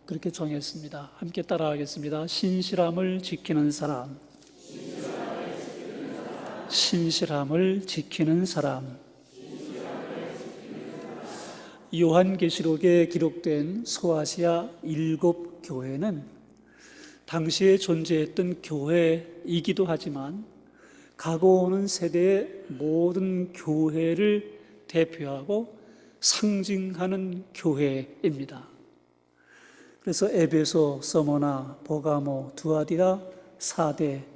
그렇게 정했습니다. 함께 따라하겠습니다. 신실함을 지키는 사람, 신실함을 지키는 사람. 요한계시록에 기록된 소아시아 7교회는 당시에 존재했던 교회이기도 하지만 가고 오는 세대의 모든 교회를 대표하고 상징하는 교회입니다. 그래서 에베소, 서머나, 버가모, 두아디라, 사데,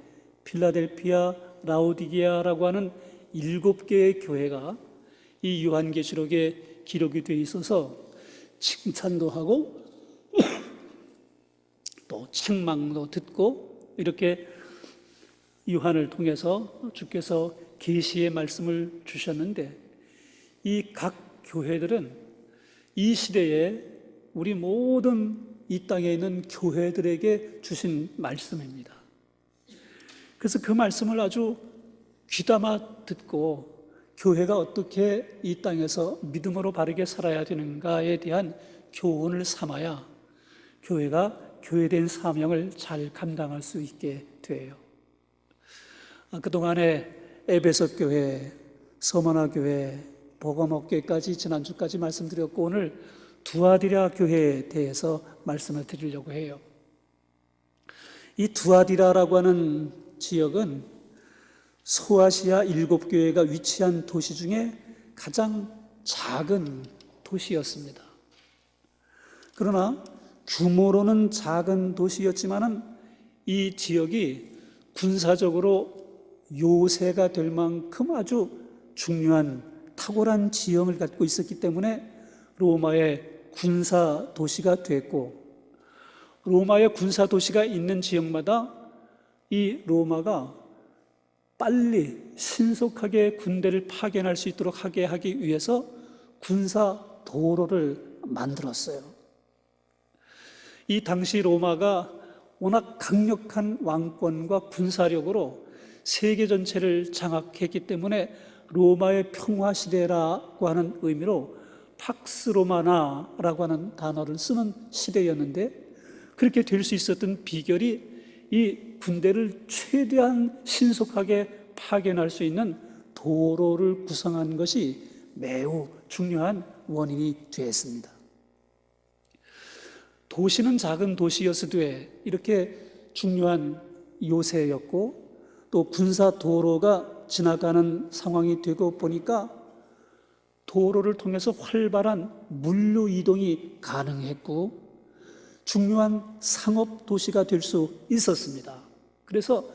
필라델피아, 라오디게아라고 하는 7개의 교회가 이 요한계시록에 기록이 되어 있어서 칭찬도 하고 또 책망도 듣고 이렇게 요한을 통해서 주께서 계시의 말씀을 주셨는데, 이 각 교회들은 이 시대에 우리 모든 이 땅에 있는 교회들에게 주신 말씀입니다. 그래서 그 말씀을 아주 귀담아 듣고 교회가 어떻게 이 땅에서 믿음으로 바르게 살아야 되는가에 대한 교훈을 삼아야 교회가 교회된 사명을 잘 감당할 수 있게 돼요. 그동안에 에베소 교회, 서머나 교회, 버가모 교회까지 지난주까지 말씀드렸고, 오늘 두아디라 교회에 대해서 말씀을 드리려고 해요. 이 두아디라라고 하는 지역은 소아시아 7교회가 위치한 도시 중에 가장 작은 도시였습니다. 그러나 규모로는 작은 도시였지만은 이 지역이 군사적으로 요새가 될 만큼 아주 중요한 탁월한 지형을 갖고 있었기 때문에 로마의 군사 도시가 됐고, 로마의 군사 도시가 있는 지역마다 이 로마가 빨리 신속하게 군대를 파견할 수 있도록 하게 하기 위해서 군사 도로를 만들었어요. 이 당시 로마가 워낙 강력한 왕권과 군사력으로 세계 전체를 장악했기 때문에 로마의 평화시대라고 하는 의미로 팍스 로마나라고 하는 단어를 쓰는 시대였는데, 그렇게 될 수 있었던 비결이 이 군대를 최대한 신속하게 파견할 수 있는 도로를 구성한 것이 매우 중요한 원인이 되었습니다. 도시는 작은 도시였으되 이렇게 중요한 요새였고, 또 군사 도로가 지나가는 상황이 되고 보니까 도로를 통해서 활발한 물류 이동이 가능했고 중요한 상업 도시가 될 수 있었습니다. 그래서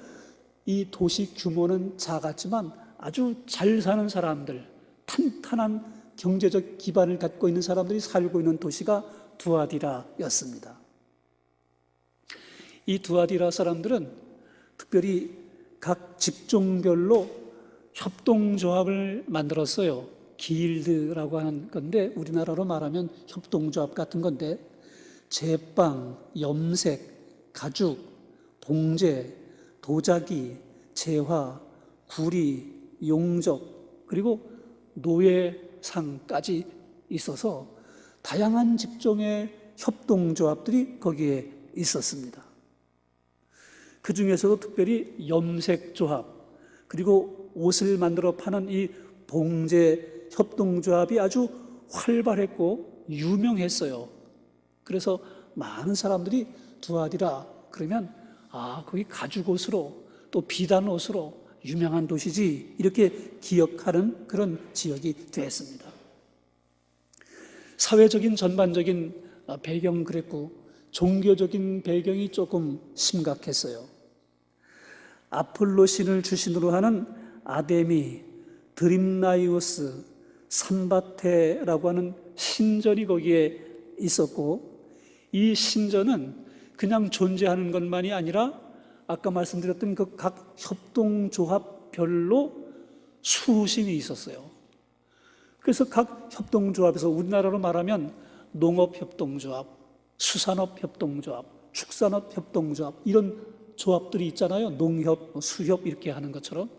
이 도시 규모는 작았지만 아주 잘 사는 사람들, 탄탄한 경제적 기반을 갖고 있는 사람들이 살고 있는 도시가 두아디라였습니다. 이 두아디라 사람들은 특별히 각 직종별로 협동조합을 만들었어요. 길드라고 하는 건데 우리나라로 말하면 협동조합 같은 건데, 제빵, 염색, 가죽, 봉제, 도자기, 재화, 구리, 용적, 그리고 노예상까지 있어서 다양한 직종의 협동조합들이 거기에 있었습니다. 그 중에서도 특별히 염색조합, 그리고 옷을 만들어 파는 이 봉제 협동조합이 아주 활발했고 유명했어요. 그래서 많은 사람들이 두아디라 그러면 거기 가죽옷으로 또 비단옷으로 유명한 도시지, 이렇게 기억하는 그런 지역이 됐습니다. 사회적인 전반적인 배경 그랬고 종교적인 배경이 조금 심각했어요. 아폴로 신을 주신으로 하는 아데미, 드림나이오스, 삼바테라고 하는 신전이 거기에 있었고, 이 신전은 그냥 존재하는 것만이 아니라 아까 말씀드렸던 그 각 협동조합별로 수신이 있었어요. 그래서 각 협동조합에서 우리나라로 말하면 농업협동조합, 수산업협동조합, 축산업협동조합, 이런 조합들이 있잖아요. 농협, 수협 이렇게 하는 것처럼.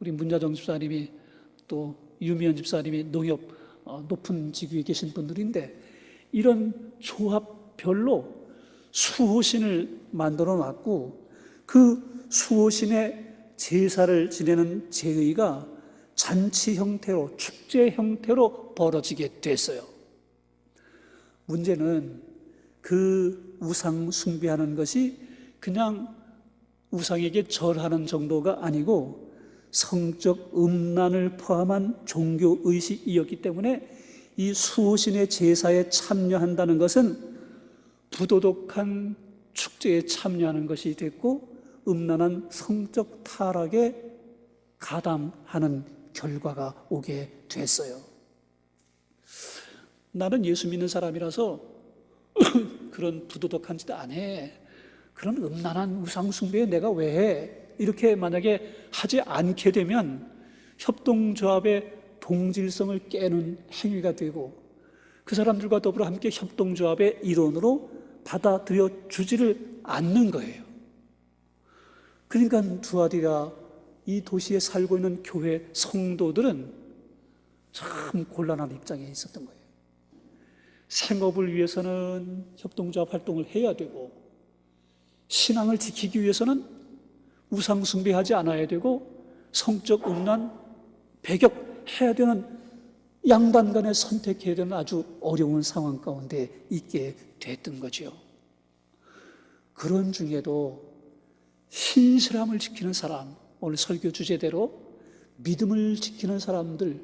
우리 문자정 집사님이 또 유미연 집사님이 농협 높은 직위에 계신 분들인데, 이런 조합 별로 수호신을 만들어 놨고 그 수호신의 제사를 지내는 제의가 잔치 형태로, 축제 형태로 벌어지게 됐어요. 문제는 그 우상 숭배하는 것이 그냥 우상에게 절하는 정도가 아니고 성적 음란을 포함한 종교의식이었기 때문에 이 수호신의 제사에 참여한다는 것은 부도덕한 축제에 참여하는 것이 됐고 음란한 성적 타락에 가담하는 결과가 오게 됐어요. 나는 예수 믿는 사람이라서 그런 부도덕한 짓 안 해. 그런 음란한 우상 숭배에 내가 왜 해? 이렇게 만약에 하지 않게 되면 협동조합의 동질성을 깨는 행위가 되고 그 사람들과 더불어 함께 협동조합의 일원으로 받아들여 주지를 않는 거예요. 그러니까 두아디라 이 도시에 살고 있는 교회 성도들은 참 곤란한 입장에 있었던 거예요. 생업을 위해서는 협동조합 활동을 해야 되고 신앙을 지키기 위해서는 우상 숭배하지 않아야 되고 성적 음란 배격해야 되는 양반 간에 선택해야 되는 아주 어려운 상황 가운데 있게 됐던 거죠. 그런 중에도 신실함을 지키는 사람, 오늘 설교 주제대로 믿음을 지키는 사람들,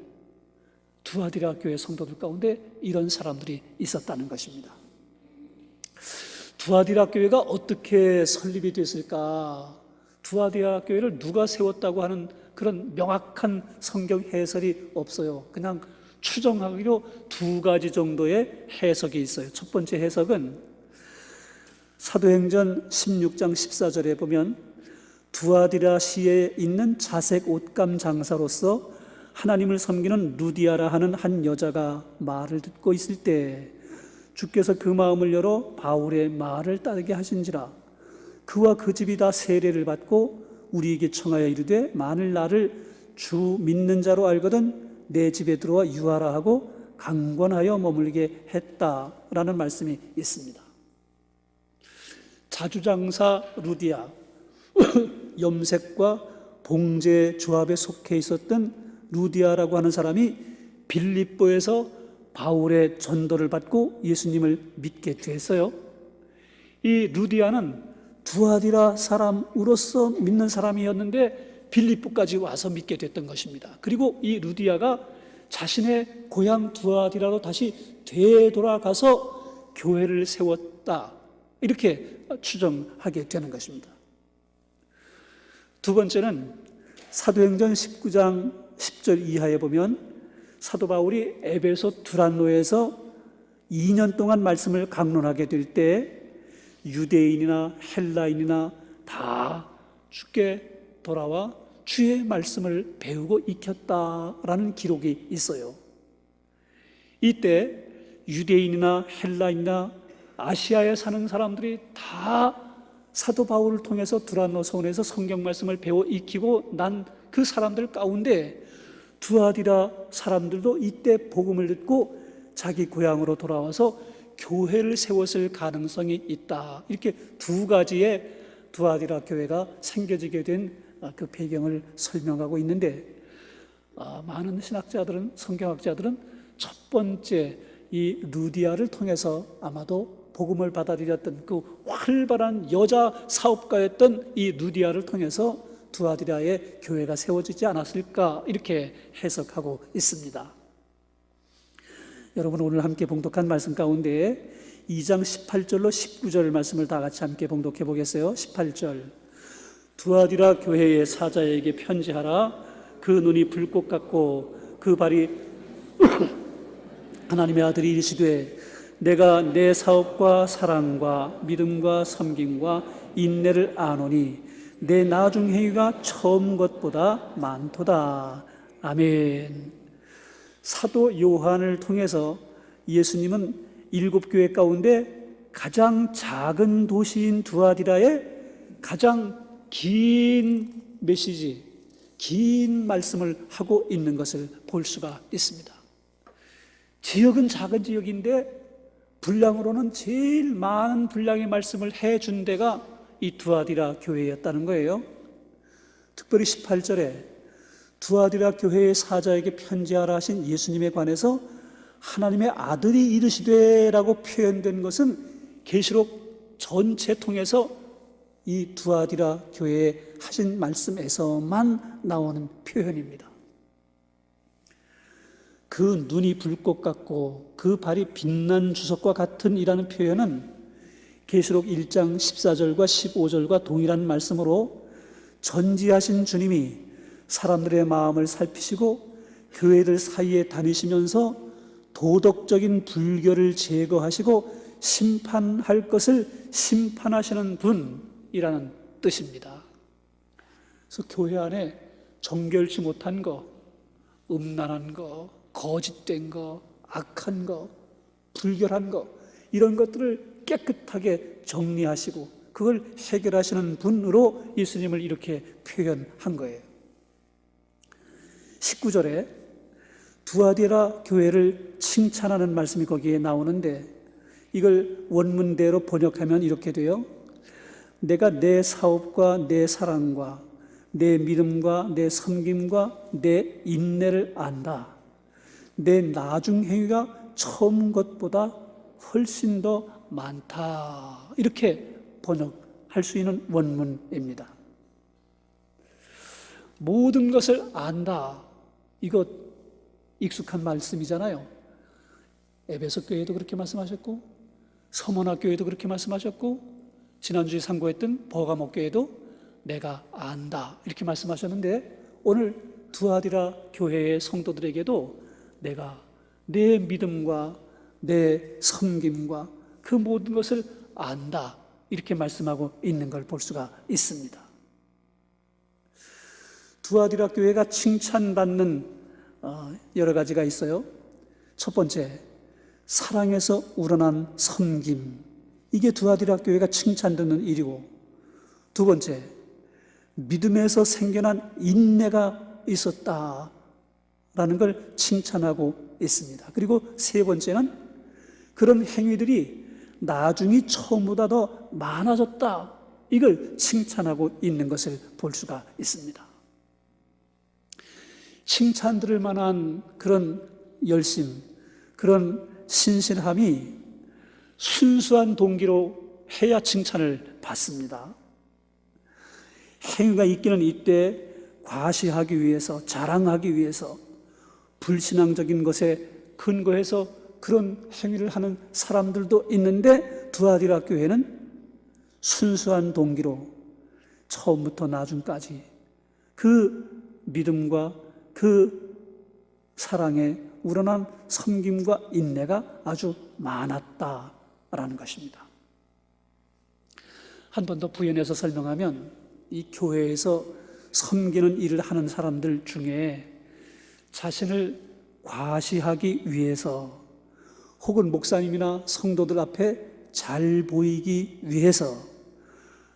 두아디라 교회 성도들 가운데 이런 사람들이 있었다는 것입니다. 두아디라 교회가 어떻게 설립이 됐을까? 두아디라 교회를 누가 세웠다고 하는 그런 명확한 성경 해설이 없어요. 그냥 추정하기로 두 가지 정도의 해석이 있어요. 첫 번째 해석은 사도행전 16장 14절에 보면 두아디라시에 있는 자색 옷감 장사로서 하나님을 섬기는 루디아라 하는 한 여자가 말을 듣고 있을 때 주께서 그 마음을 열어 바울의 말을 따르게 하신지라. 그와 그 집이 다 세례를 받고 우리에게 청하여 이르되 만일 나를 주 믿는 자로 알거든 내 집에 들어와 유하라 하고 강권하여 머물게 했다라는 말씀이 있습니다. 자주장사 루디아, 염색과 봉제 조합에 속해 있었던 루디아라고 하는 사람이 빌립보에서 바울의 전도를 받고 예수님을 믿게 됐어요. 이 루디아는 두아디라 사람으로서 믿는 사람이었는데 빌립보까지 와서 믿게 됐던 것입니다. 그리고 이 루디아가 자신의 고향 두아디라로 다시 되돌아가서 교회를 세웠다, 이렇게 추정하게 되는 것입니다. 두 번째는 사도행전 19장 10절 이하에 보면 사도 바울이 에베소 두란노에서 2년 동안 말씀을 강론하게 될 때 유대인이나 헬라인이나 다 주께 돌아와 주의 말씀을 배우고 익혔다라는 기록이 있어요. 이때 유대인이나 헬라인이나 아시아에 사는 사람들이 다 사도 바울을 통해서 두란노 성원에서 성경 말씀을 배워 익히고 난 그 사람들 가운데 두아디라 사람들도 이때 복음을 듣고 자기 고향으로 돌아와서 교회를 세웠을 가능성이 있다. 이렇게 두 가지의 두아디라 교회가 생겨지게 된 그 배경을 설명하고 있는데 많은 신학자들은, 성경학자들은 첫 번째 이 루디아를 통해서 아마도 복음을 받아들였던 그 활발한 여자 사업가였던 이 루디아를 통해서 두아디라의 교회가 세워지지 않았을까, 이렇게 해석하고 있습니다. 여러분, 오늘 함께 봉독한 말씀 가운데 2장 18절로 19절 말씀을 다 같이 함께 봉독해 보겠어요. 18절, 두아디라 교회의 사자에게 편지하라. 그 눈이 불꽃 같고 그 발이 하나님의 아들이 이르시되 내가 내 사업과 사랑과 믿음과 섬김과 인내를 아노니 내 나중 행위가 처음 것보다 많도다. 아멘. 사도 요한을 통해서 예수님은 7교회 가운데 가장 작은 도시인 두아디라에 가장 긴 메시지, 긴 말씀을 하고 있는 것을 볼 수가 있습니다. 지역은 작은 지역인데 분량으로는 제일 많은 분량의 말씀을 해준 데가 이 두아디라 교회였다는 거예요. 특별히 18절에 두아디라 교회의 사자에게 편지하라 하신 예수님에 관해서 하나님의 아들이 이르시되 라고 표현된 것은 계시록 전체 통해서 이 두아디라 교회에 하신 말씀에서만 나오는 표현입니다. 그 눈이 불꽃 같고 그 발이 빛난 주석과 같은 이라는 표현은 계시록 1장 14절과 15절과 동일한 말씀으로 전지하신 주님이 사람들의 마음을 살피시고 교회들 사이에 다니시면서 도덕적인 불결을 제거하시고 심판할 것을 심판하시는 분이라는 뜻입니다. 그래서 교회 안에 정결치 못한 거, 음란한 거, 거짓된 거, 악한 거, 불결한 거, 이런 것들을 깨끗하게 정리하시고 그걸 해결하시는 분으로 예수님을 이렇게 표현한 거예요. 19절에 두아디라 교회를 칭찬하는 말씀이 거기에 나오는데 이걸 원문대로 번역하면 이렇게 돼요. 내가 내 사업과 내 사랑과 내 믿음과 내 섬김과 내 인내를 안다. 내 나중 행위가 처음 것보다 훨씬 더 많다. 이렇게 번역할 수 있는 원문입니다. 모든 것을 안다. 이거 익숙한 말씀이잖아요. 에베소 교회도 그렇게 말씀하셨고 서머나 교회도 그렇게 말씀하셨고 지난주에 상고했던 버가모 교회도 내가 안다 이렇게 말씀하셨는데 오늘 두아디라 교회의 성도들에게도 내가 내 믿음과 내 섬김과 그 모든 것을 안다 이렇게 말씀하고 있는 걸 볼 수가 있습니다. 두아디라 교회가 칭찬받는 여러 가지가 있어요. 첫 번째, 사랑에서 우러난 섬김. 이게 두아디라 교회가 칭찬받는 일이고, 두 번째, 믿음에서 생겨난 인내가 있었다라는 걸 칭찬하고 있습니다. 그리고 세 번째는 그런 행위들이 나중이 처음보다 더 많아졌다. 이걸 칭찬하고 있는 것을 볼 수가 있습니다. 칭찬 들을 만한 그런 열심, 그런 신실함이 순수한 동기로 해야 칭찬을 받습니다. 행위가 있기는 이때 과시하기 위해서, 자랑하기 위해서, 불신앙적인 것에 근거해서 그런 행위를 하는 사람들도 있는데 두아디라 교회는 순수한 동기로 처음부터 나중까지 그 믿음과 그 사랑에 우러난 섬김과 인내가 아주 많았다라는 것입니다. 한 번 더 부연해서 설명하면 이 교회에서 섬기는 일을 하는 사람들 중에 자신을 과시하기 위해서 혹은 목사님이나 성도들 앞에 잘 보이기 위해서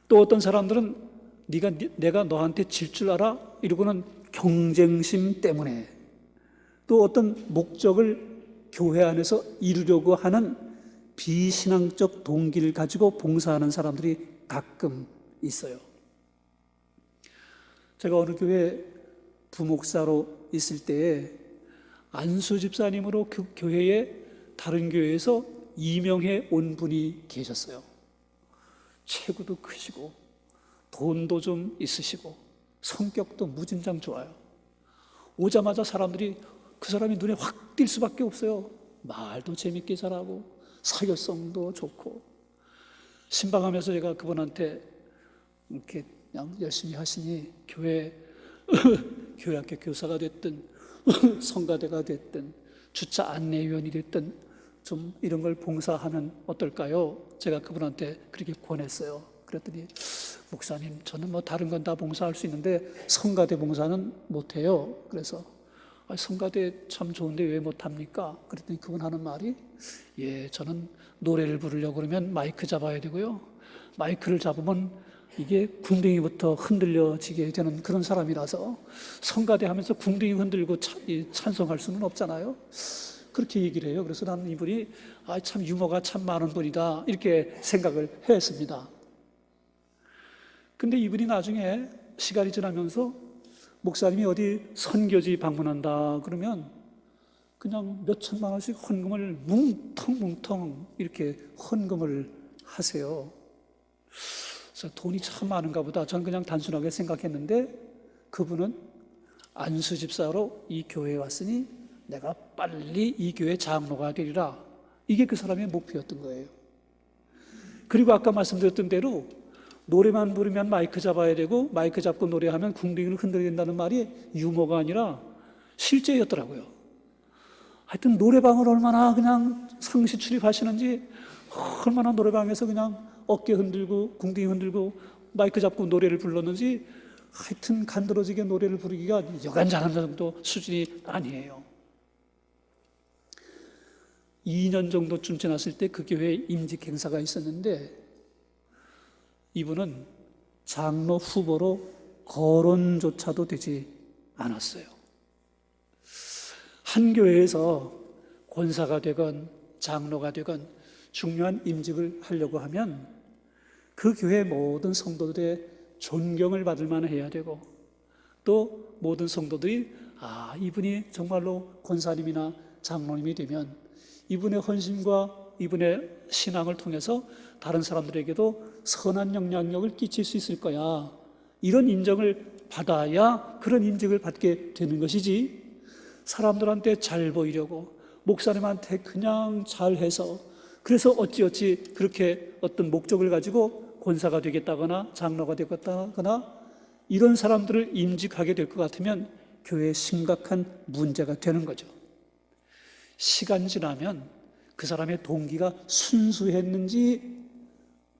또 어떤 사람들은 내가 너한테 질 줄 알아? 이러고는 경쟁심 때문에 또 어떤 목적을 교회 안에서 이루려고 하는 비신앙적 동기를 가지고 봉사하는 사람들이 가끔 있어요. 제가 어느 교회 부목사로 있을 때에 안수 집사님으로 그 교회에 다른 교회에서 임명해 온 분이 계셨어요. 체구도 크시고 돈도 좀 있으시고 성격도 무진장 좋아요. 오자마자 사람들이 그 사람이 눈에 확 띌 수밖에 없어요. 말도 재밌게 잘하고 사교성도 좋고. 신방하면서 제가 그분한테 이렇게 그냥 열심히 하시니 교회 학교 교사가 됐든 성가대가 됐든 주차 안내위원이 됐든 좀 이런 걸 봉사하면 어떨까요? 제가 그분한테 그렇게 권했어요. 그랬더니 목사님, 저는 뭐 다른 건 다 봉사할 수 있는데 성가대 봉사는 못해요. 그래서 성가대 참 좋은데 왜 못합니까? 그랬더니 그분 하는 말이 저는 노래를 부르려고 그러면 마이크 잡아야 되고요. 마이크를 잡으면 이게 궁둥이부터 흔들려지게 되는 그런 사람이라서 성가대 하면서 궁둥이 흔들고 찬송할 수는 없잖아요. 그렇게 얘기를 해요. 그래서 나는 이분이 참 유머가 참 많은 분이다 이렇게 생각을 했습니다. 근데 이분이 나중에 시간이 지나면서 목사님이 어디 선교지 방문한다 그러면 그냥 몇 천만 원씩 헌금을 뭉텅뭉텅 이렇게 헌금을 하세요. 그래서 돈이 참 많은가 보다. 저는 그냥 단순하게 생각했는데 그분은 안수 집사로 이 교회에 왔으니 내가 빨리 이 교회 장로가 되리라. 이게 그 사람의 목표였던 거예요. 그리고 아까 말씀드렸던 대로 노래만 부르면 마이크 잡아야 되고 마이크 잡고 노래하면 궁둥이를 흔들어야 된다는 말이 유머가 아니라 실제였더라고요. 하여튼 노래방을 얼마나 그냥 상시 출입하시는지 얼마나 노래방에서 그냥 어깨 흔들고 궁둥이 흔들고 마이크 잡고 노래를 불렀는지 하여튼 간드러지게 노래를 부르기가 여간 잘하는 정도 수준이 아니에요. 2년 정도쯤 지났을 때 그 교회에 임직 행사가 있었는데 이분은 장로 후보로 거론조차도 되지 않았어요. 한 교회에서 권사가 되건 장로가 되건 중요한 임직을 하려고 하면 그 교회 모든 성도들의 존경을 받을 만해야 되고 또 모든 성도들이 이분이 정말로 권사님이나 장로님이 되면 이분의 헌신과 이분의 신앙을 통해서 다른 사람들에게도 선한 영향력을 끼칠 수 있을 거야. 이런 인정을 받아야 그런 인정을 받게 되는 것이지 사람들한테 잘 보이려고 목사님한테 그냥 잘해서 그래서 어찌어찌 그렇게 어떤 목적을 가지고 권사가 되겠다거나 장로가 되겠다거나 이런 사람들을 임직하게 될 것 같으면 교회에 심각한 문제가 되는 거죠. 시간 지나면 그 사람의 동기가 순수했는지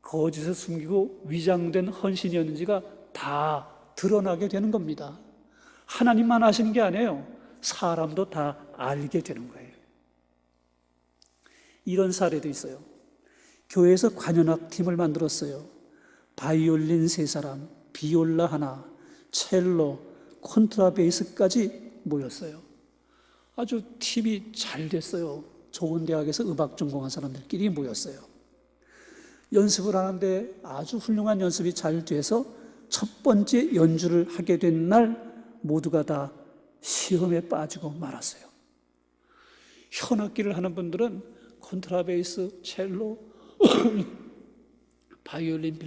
거짓을 숨기고 위장된 헌신이었는지가 다 드러나게 되는 겁니다. 하나님만 아시는 게 아니에요. 사람도 다 알게 되는 거예요. 이런 사례도 있어요. 교회에서 관현악 팀을 만들었어요. 바이올린 3사람, 비올라 하나, 첼로, 콘트라베이스까지 모였어요. 아주 팀이 잘 됐어요. 좋은 대학에서 음악 전공한 사람들끼리 모였어요. 연습을 하는데 아주 훌륭한 연습이 잘 돼서 첫 번째 연주를 하게 된 날 모두가 다 시험에 빠지고 말았어요. 현악기를 하는 분들은 콘트라베이스, 첼로, 바이올린,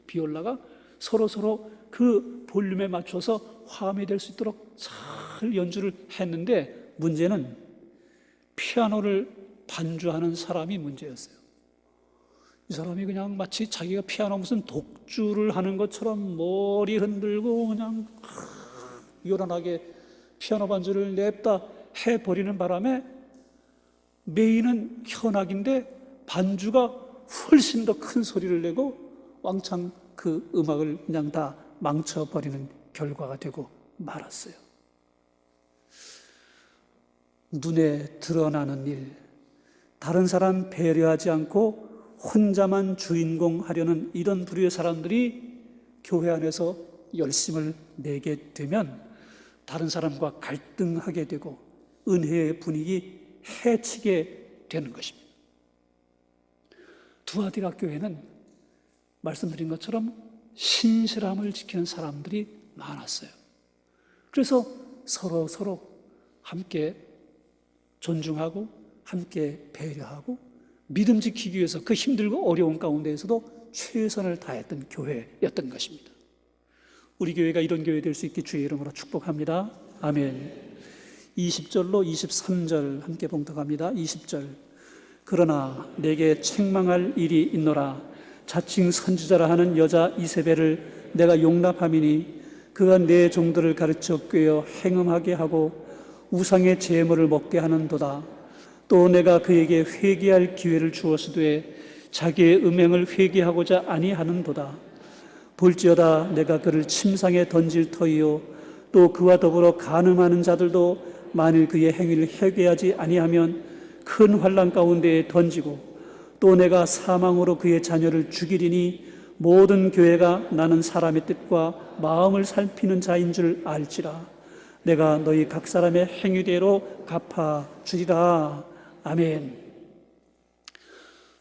비올라가 서로 그 볼륨에 맞춰서 화음이 될 수 있도록 잘 연주를 했는데 문제는 피아노를 반주하는 사람이 문제였어요. 이 사람이 그냥 마치 자기가 피아노 무슨 독주를 하는 것처럼 머리 흔들고 그냥 요란하게 피아노 반주를 냅다 해버리는 바람에 메인은 현악인데 반주가 훨씬 더 큰 소리를 내고 왕창 그 음악을 그냥 다 망쳐버리는 결과가 되고 말았어요. 눈에 드러나는 일, 다른 사람 배려하지 않고 혼자만 주인공 하려는 이런 부류의 사람들이 교회 안에서 열심을 내게 되면 다른 사람과 갈등하게 되고 은혜의 분위기 해치게 되는 것입니다. 두아디라 교회는 말씀드린 것처럼 신실함을 지키는 사람들이 많았어요. 그래서 서로 함께 존중하고 함께 배려하고 믿음 지키기 위해서 그 힘들고 어려운 가운데에서도 최선을 다했던 교회였던 것입니다. 우리 교회가 이런 교회 될 수 있게 주의 이름으로 축복합니다. 아멘. 20절로 23절 함께 봉독합니다. 20절. 그러나 내게 책망할 일이 있노라. 자칭 선지자라 하는 여자 이세벨을 내가 용납함이니 그가 내 종들을 가르쳐 꾀어 행음하게 하고 우상의 제물을 먹게 하는도다. 또 내가 그에게 회개할 기회를 주었으되 자기의 음행을 회개하고자 아니하는도다. 볼지어다 내가 그를 침상에 던질 터이요 또 그와 더불어 간음하는 자들도 만일 그의 행위를 회개하지 아니하면 큰 환난 가운데에 던지고 또 내가 사망으로 그의 자녀를 죽이리니 모든 교회가 나는 사람의 뜻과 마음을 살피는 자인 줄 알지라. 내가 너희 각 사람의 행위대로 갚아주리라. 아멘.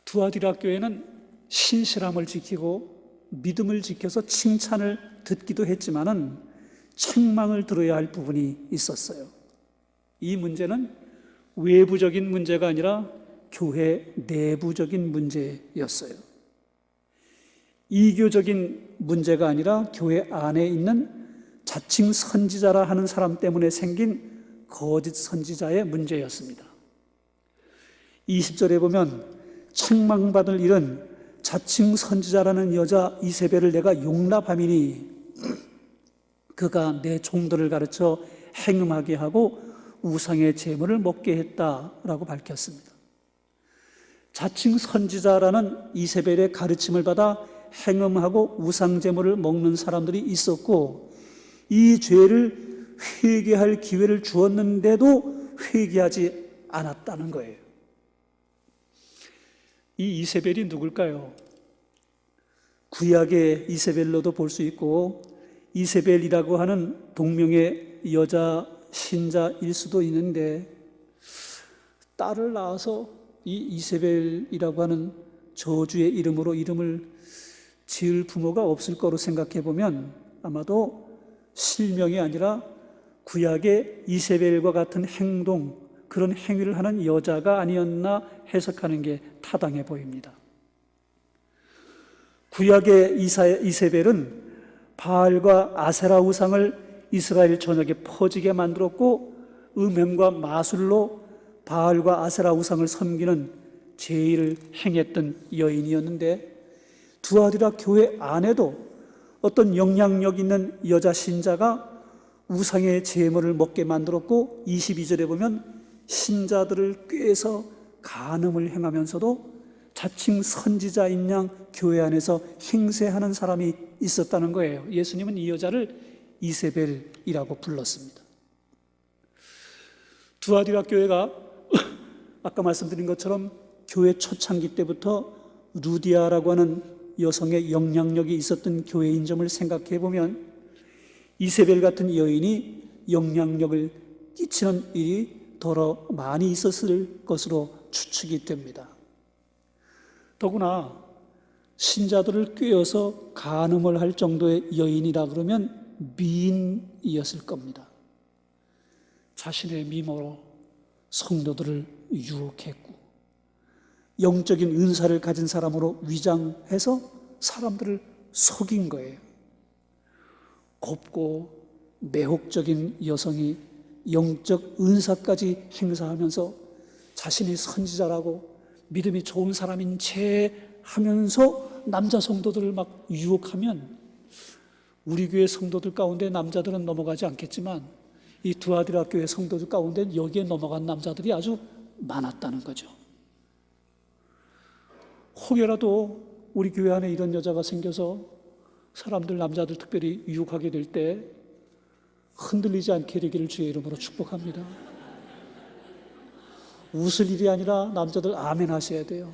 두아디라 교회는 신실함을 지키고 믿음을 지켜서 칭찬을 듣기도 했지만은 책망을 들어야 할 부분이 있었어요. 이 문제는 외부적인 문제가 아니라 교회 내부적인 문제였어요. 이교적인 문제가 아니라 교회 안에 있는 자칭 선지자라 하는 사람 때문에 생긴 거짓 선지자의 문제였습니다. 20절에 보면 책망받을 일은 자칭 선지자라는 여자 이세벨을 내가 용납함이니 그가 내 종들을 가르쳐 행음하게 하고 우상의 제물을 먹게 했다라고 밝혔습니다. 자칭 선지자라는 이세벨의 가르침을 받아 행음하고 우상 제물을 먹는 사람들이 있었고, 이 죄를 회개할 기회를 주었는데도 회개하지 않았다는 거예요. 이 이세벨이 누굴까요? 구약의 이세벨로도 볼 수 있고 이세벨이라고 하는 동명의 여자 신자일 수도 있는데, 딸을 낳아서 이 이세벨이라고 하는 저주의 이름으로 이름을 지을 부모가 없을 거로 생각해 보면 아마도 실명이 아니라 구약의 이세벨과 같은 행동, 그런 행위를 하는 여자가 아니었나 해석하는 게 타당해 보입니다. 구약의 이세벨은 바알과 아세라 우상을 이스라엘 전역에 퍼지게 만들었고, 음행과 마술로 바알과 아세라 우상을 섬기는 죄를 행했던 여인이었는데, 두아디라 교회 안에도 어떤 영향력 있는 여자 신자가 우상의 제물을 먹게 만들었고, 22절에 보면 신자들을 꾀해서 간음을 행하면서도 자칭 선지자인 양 교회 안에서 행세하는 사람이 있었다는 거예요. 예수님은 이 여자를 이세벨이라고 불렀습니다. 두아디라 교회가 아까 말씀드린 것처럼 교회 초창기 때부터 루디아라고 하는 여성의 영향력이 있었던 교회인 점을 생각해 보면 이세벨 같은 여인이 영향력을 끼치는 일이 더러 많이 있었을 것으로 추측이 됩니다. 더구나 신자들을 꾀어서 간음을 할 정도의 여인이라 그러면 미인이었을 겁니다. 자신의 미모로 성도들을 유혹했고 영적인 은사를 가진 사람으로 위장해서 사람들을 속인 거예요. 곱고 매혹적인 여성이 영적 은사까지 행사하면서 자신이 선지자라고 믿음이 좋은 사람인 채 하면서 남자 성도들을 막 유혹하면 우리 교회 성도들 가운데 남자들은 넘어가지 않겠지만 이 두아디라 교회 성도들 가운데 여기에 넘어간 남자들이 아주 많았다는 거죠. 혹여라도 우리 교회 안에 이런 여자가 생겨서 사람들, 남자들 특별히 유혹하게 될 때 흔들리지 않게 되기를 주의 이름으로 축복합니다. 웃을 일이 아니라 남자들 아멘 하셔야 돼요.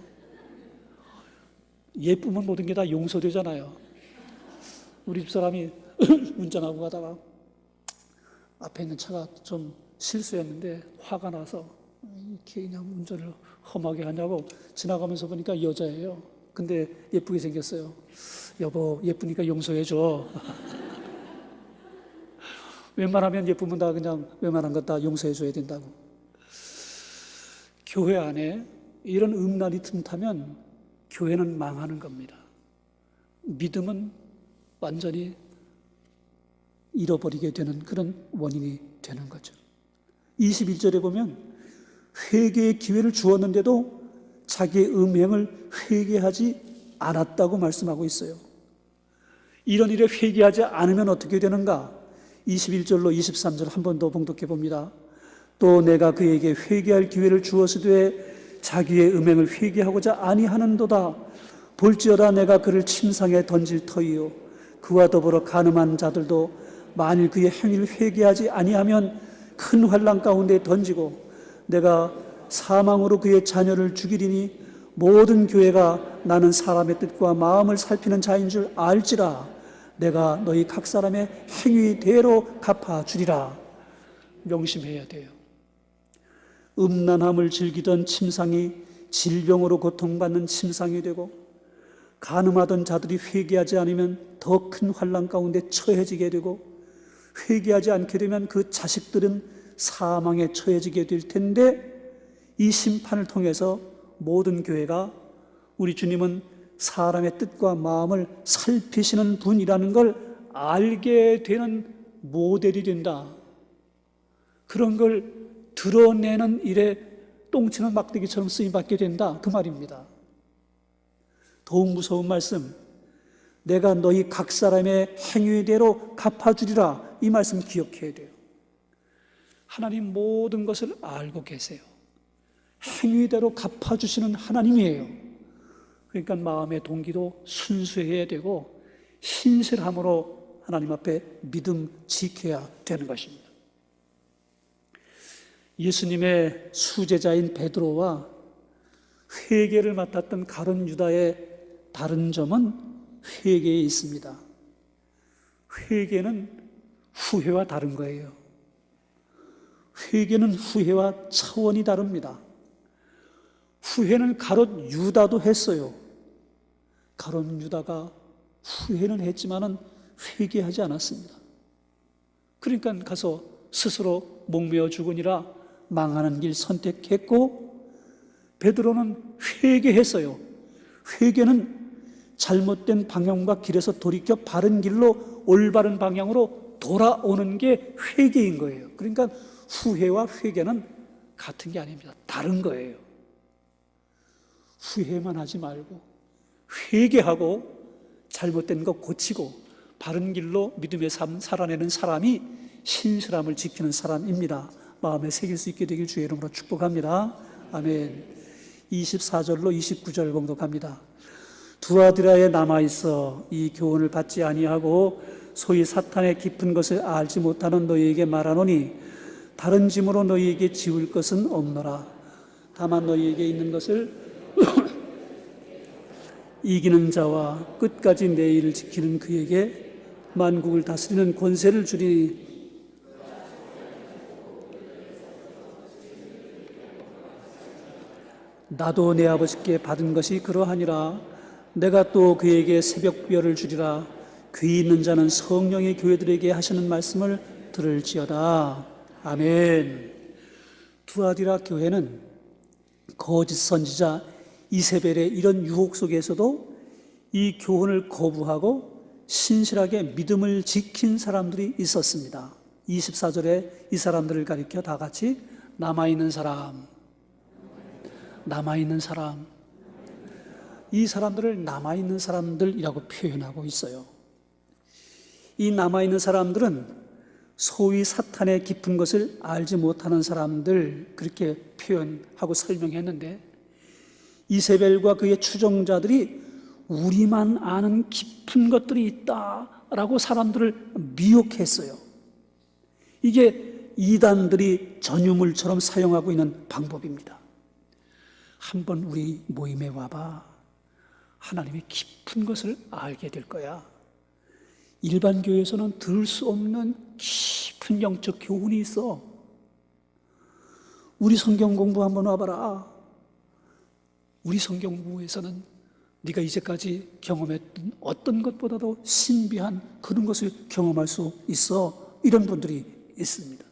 예쁘면 모든 게 다 용서되잖아요. 우리 집사람이 운전하고 가다가 앞에 있는 차가 좀 실수였는데 화가 나서 이렇게 그냥 운전을 험하게 하냐고 지나가면서 보니까 여자예요. 근데 예쁘게 생겼어요. 여보, 예쁘니까 용서해줘. 웬만하면 예쁘면 다 그냥 웬만한 것 다 용서해줘야 된다고. 교회 안에 이런 음란이 틈타면 교회는 망하는 겁니다. 믿음은 완전히 잃어버리게 되는 그런 원인이 되는 거죠. 21절에 보면 회개의 기회를 주었는데도 자기의 음행을 회개하지 않았다고 말씀하고 있어요. 이런 일에 회개하지 않으면 어떻게 되는가? 21절로 23절 한 번 더 봉독해 봅니다. 또 내가 그에게 회개할 기회를 주었으되 자기의 음행을 회개하고자 아니하는도다. 볼지어다 내가 그를 침상에 던질 터이요 그와 더불어 간음한 자들도 만일 그의 행위를 회개하지 아니하면 큰 환난 가운데 던지고 내가 사망으로 그의 자녀를 죽이리니 모든 교회가 나는 사람의 뜻과 마음을 살피는 자인 줄 알지라. 내가 너희 각 사람의 행위대로 갚아주리라. 명심해야 돼요. 음란함을 즐기던 침상이 질병으로 고통받는 침상이 되고, 간음하던 자들이 회개하지 않으면 더 큰 환난 가운데 처해지게 되고, 회개하지 않게 되면 그 자식들은 사망에 처해지게 될 텐데, 이 심판을 통해서 모든 교회가 우리 주님은 사람의 뜻과 마음을 살피시는 분이라는 걸 알게 되는 모델이 된다. 그런 걸 드러내는 일에 똥치는 막대기처럼 쓰임받게 된다, 그 말입니다. 더욱 무서운 말씀, 내가 너희 각 사람의 행위대로 갚아주리라, 이 말씀 기억해야 돼요. 하나님 모든 것을 알고 계세요. 행위대로 갚아주시는 하나님이에요. 그러니까 마음의 동기도 순수해야 되고 신실함으로 하나님 앞에 믿음 지켜야 되는 것입니다. 예수님의 수제자인 베드로와 회개를 맡았던 가룟 유다의 다른 점은 회개에 있습니다. 회개는 후회와 다른 거예요. 회개는 후회와 차원이 다릅니다. 후회는 가룟 유다도 했어요. 가룟 유다가 후회는 했지만은 회개하지 않았습니다. 그러니까 가서 스스로 목매어 죽으니라 망하는 길 선택했고, 베드로는 회개했어요. 회개는 잘못된 방향과 길에서 돌이켜 바른 길로 올바른 방향으로 돌아오는 게 회개인 거예요. 그러니까 후회와 회개는 같은 게 아닙니다. 다른 거예요. 후회만 하지 말고 회개하고 잘못된 거 고치고 바른 길로 믿음의 삶 살아내는 사람이 신실함을 지키는 사람입니다. 마음에 새길 수 있게 되길 주의 이름으로 축복합니다. 아멘. 24절로 29절 봉독합니다. 두아디라에 남아있어 이 교훈을 받지 아니하고 소위 사탄의 깊은 것을 알지 못하는 너희에게 말하노니, 다른 짐으로 너희에게 지울 것은 없노라. 다만 너희에게 있는 것을 이기는 자와 끝까지 내 일을 지키는 그에게 만국을 다스리는 권세를 주리니, 나도 내 아버지께 받은 것이 그러하니라. 내가 또 그에게 새벽별을 주리라. 귀 있는 자는 성령의 교회들에게 하시는 말씀을 들을지어다. 아멘. 두아디라 교회는 거짓 선지자 이세벨의 이런 유혹 속에서도 이 교훈을 거부하고 신실하게 믿음을 지킨 사람들이 있었습니다. 24절에 이 사람들을 가리켜 다 같이 남아있는 사람, 남아있는 사람, 이 사람들을 남아있는 사람들이라고 표현하고 있어요. 이 남아있는 사람들은 소위 사탄의 깊은 것을 알지 못하는 사람들, 그렇게 표현하고 설명했는데, 이세벨과 그의 추종자들이 우리만 아는 깊은 것들이 있다라고 사람들을 미혹했어요. 이게 이단들이 전유물처럼 사용하고 있는 방법입니다. 한번 우리 모임에 와봐. 하나님의 깊은 것을 알게 될 거야. 일반 교회에서는 들을 수 없는 깊은 영적 교훈이 있어. 우리 성경 공부 한번 와봐라. 우리 성경 공부에서는 네가 이제까지 경험했던 어떤 것보다도 신비한 그런 것을 경험할 수 있어. 이런 분들이 있습니다.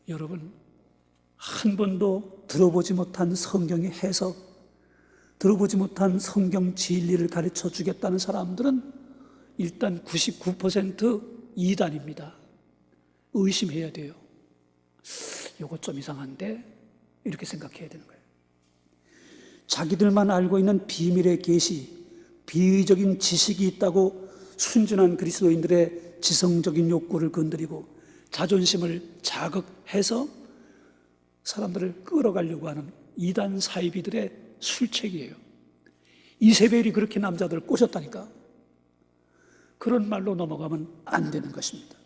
여러분, 한 번도 들어보지 못한 성경의 해석, 들어보지 못한 성경 진리를 가르쳐 주겠다는 사람들은 일단 99% 이단입니다. 의심해야 돼요. 이거 좀 이상한데? 이렇게 생각해야 되는 거예요. 자기들만 알고 있는 비밀의 계시, 비의적인 지식이 있다고 순진한 그리스도인들의 지성적인 욕구를 건드리고 자존심을 자극해서 사람들을 끌어가려고 하는 이단 사이비들의 술책이에요. 이세벨이 그렇게 남자들을 꼬셨다니까. 그런 말로 넘어가면 안 되는 것입니다.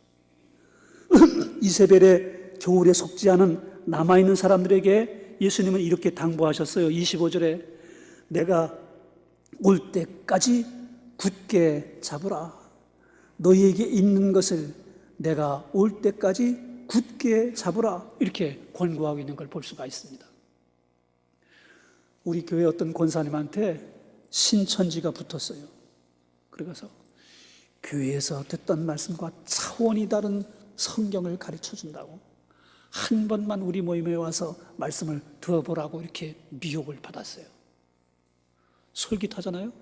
이세벨의 교훈에 속지 않은 남아있는 사람들에게 예수님은 이렇게 당부하셨어요. 25절에 내가 올 때까지 굳게 잡으라. 너희에게 있는 것을 내가 올 때까지 굳게 잡으라 이렇게 권고하고 있는 걸 볼 수가 있습니다. 우리 교회 어떤 권사님한테 신천지가 붙었어요. 그래서 교회에서 듣던 말씀과 차원이 다른 성경을 가르쳐 준다고 한 번만 우리 모임에 와서 말씀을 들어보라고 이렇게 미혹을 받았어요. 솔깃하잖아요.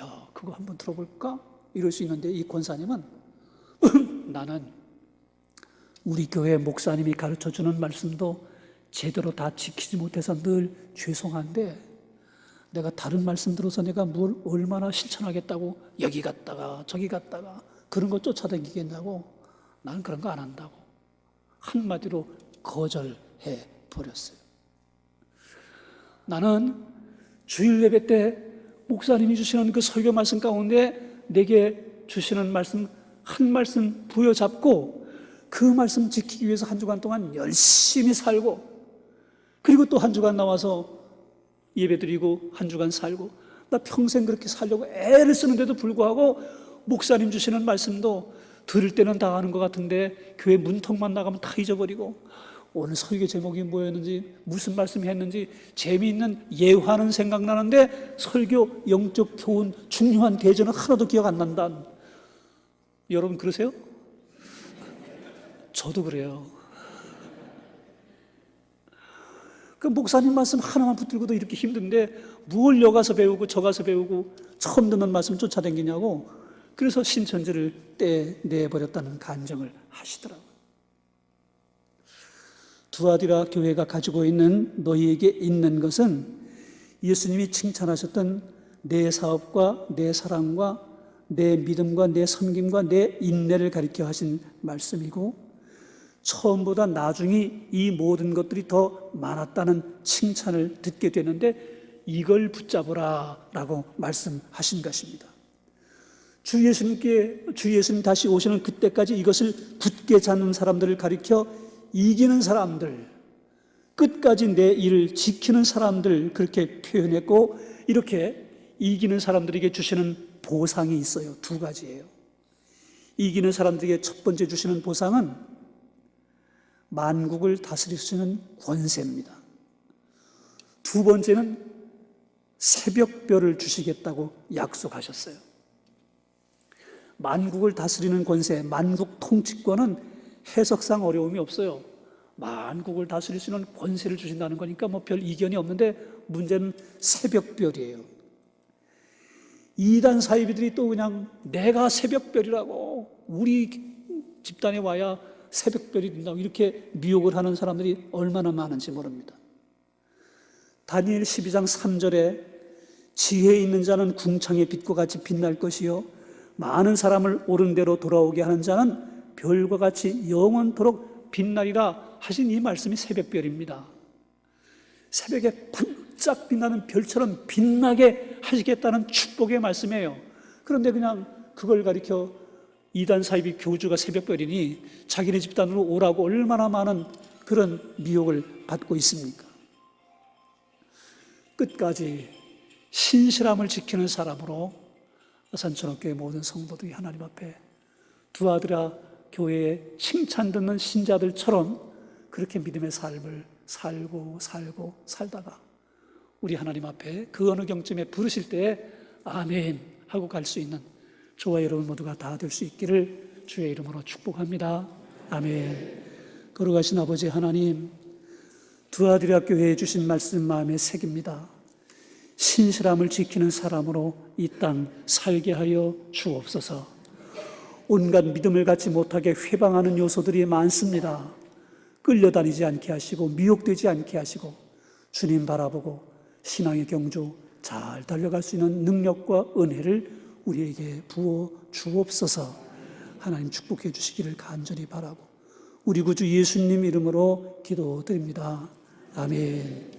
야, 그거 한번 들어볼까? 이럴 수 있는데 이 권사님은 나는 우리 교회 목사님이 가르쳐주는 말씀도 제대로 다 지키지 못해서 늘 죄송한데 내가 다른 말씀 들어서 내가 뭘 얼마나 실천하겠다고 여기 갔다가 저기 갔다가 그런 거 쫓아다니겠냐고 나는 그런 거 안 한다고 한마디로 거절해 버렸어요. 나는 주일 예배 때 목사님이 주시는 그 설교 말씀 가운데 내게 주시는 말씀 한 말씀 부여잡고 그 말씀 지키기 위해서 한 주간 동안 열심히 살고 그리고 또 한 주간 나와서 예배드리고 한 주간 살고 나 평생 그렇게 살려고 애를 쓰는데도 불구하고 목사님 주시는 말씀도 들을 때는 다 아는 것 같은데 교회 문턱만 나가면 다 잊어버리고 오늘 설교 제목이 뭐였는지 무슨 말씀이 했는지 재미있는 예화는 생각나는데 설교 영적 교훈 중요한 대전은 하나도 기억 안 난다. 여러분 그러세요? 저도 그래요. 그 목사님 말씀 하나만 붙들고도 이렇게 힘든데 뭘 여가서 배우고 저가서 배우고 처음 듣는 말씀 쫓아다니냐고 그래서 신천지를 떼내버렸다는 간증을 하시더라고요. 두아디라 교회가 가지고 있는 너희에게 있는 것은 예수님이 칭찬하셨던 내 사업과 내 사랑과 내 믿음과 내 섬김과 내 인내를 가리켜 하신 말씀이고 처음보다 나중이 이 모든 것들이 더 많았다는 칭찬을 듣게 되는데 이걸 붙잡으라 라고 말씀하신 것입니다. 주 예수님 다시 오시는 그때까지 이것을 굳게 잡는 사람들을 가리켜 이기는 사람들, 끝까지 내 일을 지키는 사람들 그렇게 표현했고 이렇게 이기는 사람들에게 주시는 보상이 있어요. 두 가지예요. 이기는 사람들에게 첫 번째 주시는 보상은 만국을 다스릴 수 있는 권세입니다. 두 번째는 새벽별을 주시겠다고 약속하셨어요. 만국을 다스리는 권세, 만국 통치권은 해석상 어려움이 없어요. 만국을 다스릴 수 있는 권세를 주신다는 거니까 뭐 별 이견이 없는데 문제는 새벽별이에요. 이단 사이비들이 또 그냥 내가 새벽별이라고 우리 집단에 와야 새벽별이 된다고 이렇게 미혹을 하는 사람들이 얼마나 많은지 모릅니다. 다니엘 12장 3절에 지혜 있는 자는 궁창의 빛과 같이 빛날 것이요 많은 사람을 옳은 대로 돌아오게 하는 자는 별과 같이 영원토록 빛나리라 하신 이 말씀이 새벽별입니다. 새벽에 반짝 빛나는 별처럼 빛나게 하시겠다는 축복의 말씀이에요. 그런데 그냥 그걸 가리켜 이단 사이비 교주가 새벽별이니 자기네 집단으로 오라고 얼마나 많은 그런 미혹을 받고 있습니까? 끝까지 신실함을 지키는 사람으로 아산천업교회 모든 성도들이 하나님 앞에 두아디라 교회에 칭찬 듣는 신자들처럼 그렇게 믿음의 삶을 살고 살다가 우리 하나님 앞에 그 어느 경쯤에 부르실 때 아멘 하고 갈 수 있는 저와 여러분 모두가 다 될 수 있기를 주의 이름으로 축복합니다. 아멘. 거룩하신 아버지 하나님, 두아디라 교회에 주신 말씀 마음에 새깁니다. 신실함을 지키는 사람으로 이 땅 살게 하여 주옵소서. 온갖 믿음을 갖지 못하게 회방하는 요소들이 많습니다. 끌려다니지 않게 하시고 미혹되지 않게 하시고 주님 바라보고 신앙의 경주 잘 달려갈 수 있는 능력과 은혜를 우리에게 부어 주옵소서. 하나님 축복해 주시기를 간절히 바라고 우리 구주 예수님 이름으로 기도드립니다. 아멘.